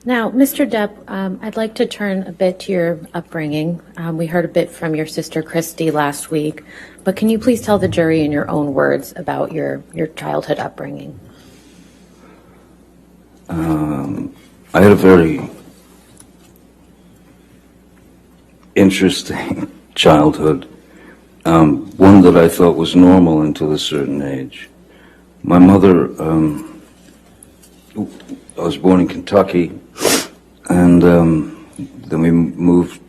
Now, Mr. Depp, I'd like to turn a bit to your upbringing. We heard a bit from your sister Christy last week, but can you please tell the jury in your own words about your childhood upbringing? I had a very interesting childhood, one that I thought was normal until a certain age. My mother, I was born in Kentucky, and then we moved,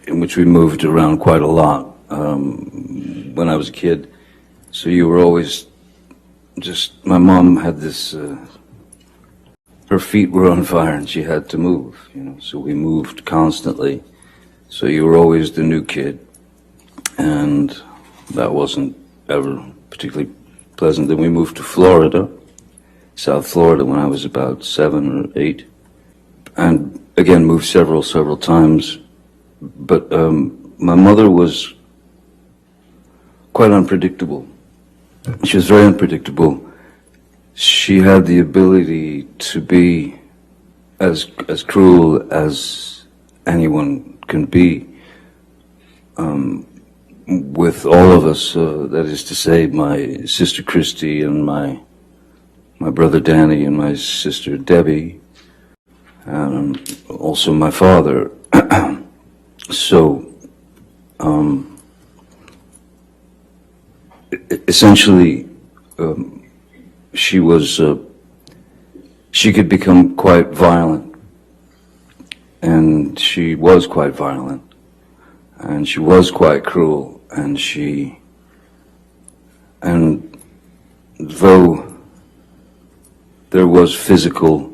in which we moved around quite a lot when I was a kid. So you were always just, my mom had this, her feet were on fire and she had to move, you know, so we moved constantly. So you were always the new kid, and that wasn't ever particularly pleasant. Then we moved to Florida, South Florida, when I was about 7 or 8, and again moved several times. But my mother was quite unpredictable. She was very unpredictable. She had the ability to be as cruel as anyone can be with all of us. That is to say, my sister Christy and my brother Danny and my sister Debbie, and also my father. So, essentially, she was, she could become quite violent, and she was quite violent, and she was quite cruel, and though there was physical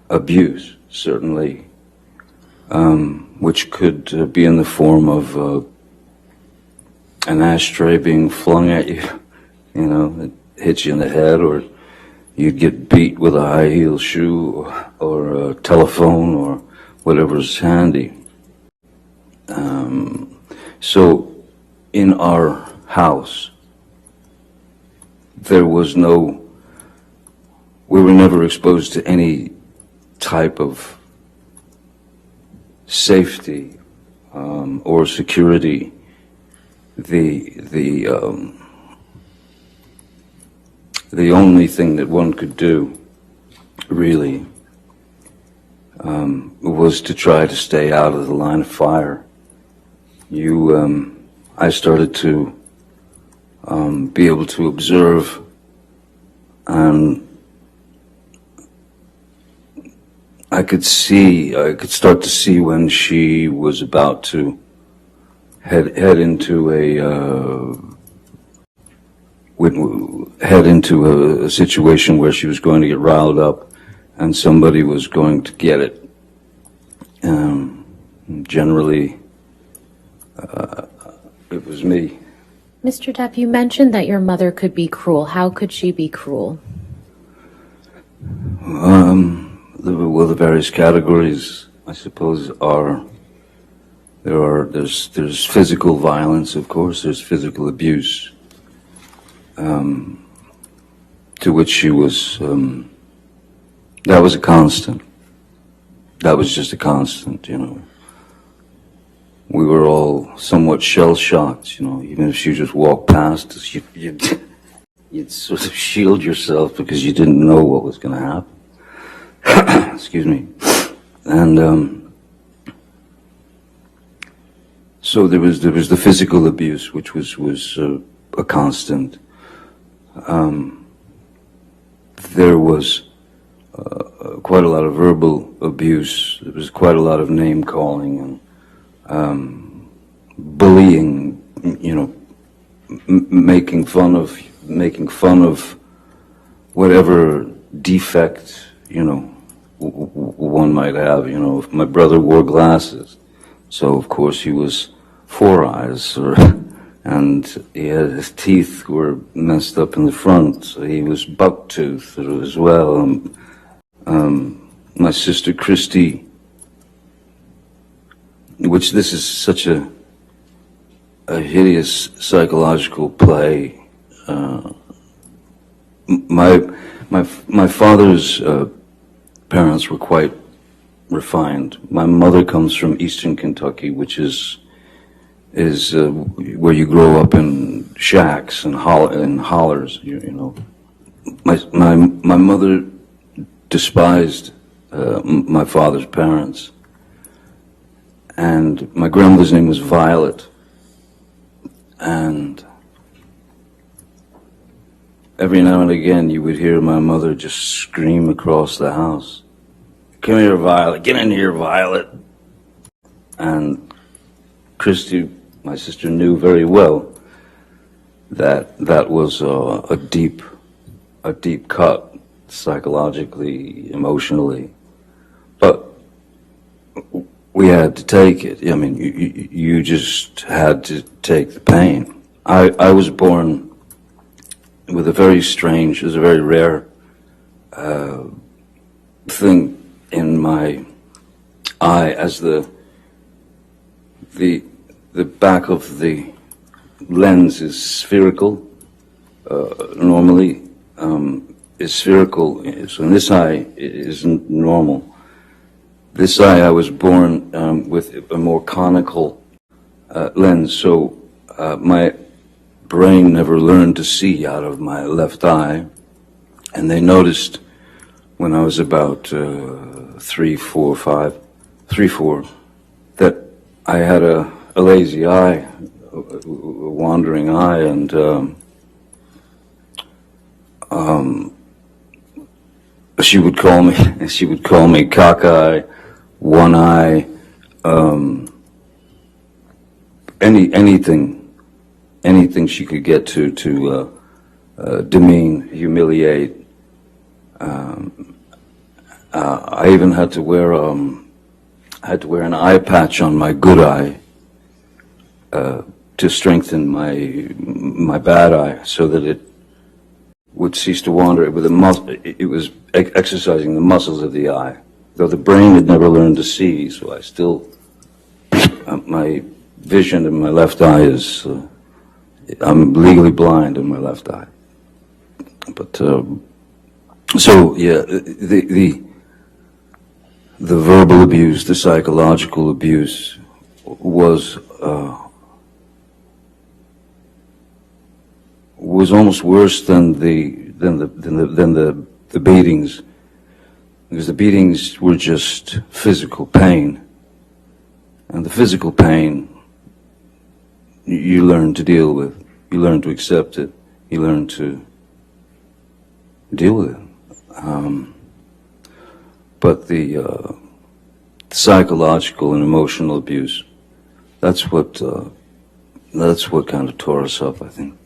abuse, certainly, which could be in the form of an ashtray being flung at you, you know, it hits you in the head, or you'd get beat with a high heel shoe or a telephone or whatever's handy. So in our house, there was no, we were never exposed to any type of safety or security. The only thing that one could do, really, was to try to stay out of the line of fire. I started to be able to observe, and I could start to see when she was about to head into a situation where she was going to get riled up and somebody was going to get it. Generally, it was me. Mr. Depp, you mentioned that your mother could be cruel. How could she be cruel? Well, the various categories, I suppose, there's physical violence, of course, there's physical abuse, to which she was, that was a constant. That was just a constant, you know. We were all somewhat shell-shocked, you know, even if she just walked past us, you'd sort of shield yourself because you didn't know what was going to happen. Excuse me. And so there was the physical abuse, which was a constant. There was quite a lot of verbal abuse. There was quite a lot of name calling and bullying, you know, making fun of whatever defect, you know, one might have. You know, if my brother wore glasses, so of course he was four eyes, and his teeth were messed up in the front, so he was buck-toothed as well. My sister Christy, which this is such a hideous psychological play. My father's parents were quite refined. My mother comes from eastern Kentucky, which is where you grow up in shacks and hollers. You know, my mother despised my father's parents, and my grandmother's name was Violet, and every now and again you would hear my mother just scream across the house, "Come here, Violet, get in here, Violet." And Christy, my sister, knew very well that that was a deep cut, psychologically, emotionally. But we had to take it. I mean, you just had to take the pain. I was born with a very strange, it was a very rare thing in my eye, as the back of the lens is spherical, normally is spherical, so in this eye isn't normal. This eye, I was born with a more conical lens, so my brain never learned to see out of my left eye, and they noticed when I was about 3, 4, that I had a lazy eye, a wandering eye, and she would call me cockeye, one eye, anything she could get to demean, humiliate. I even had to wear an eye patch on my good eye to strengthen my bad eye, so that it would cease to wander. It was exercising the muscles of the eye, though the brain had never learned to see. So I still, my vision in my left eye is, I'm legally blind in my left eye. But so yeah, the verbal abuse, the psychological abuse was almost worse than the beatings, because the beatings were just physical pain, and the physical pain you learn to deal with, you learn to accept it, you learn to deal with it. But the psychological and emotional abuse, that's what kind of tore us up, I think.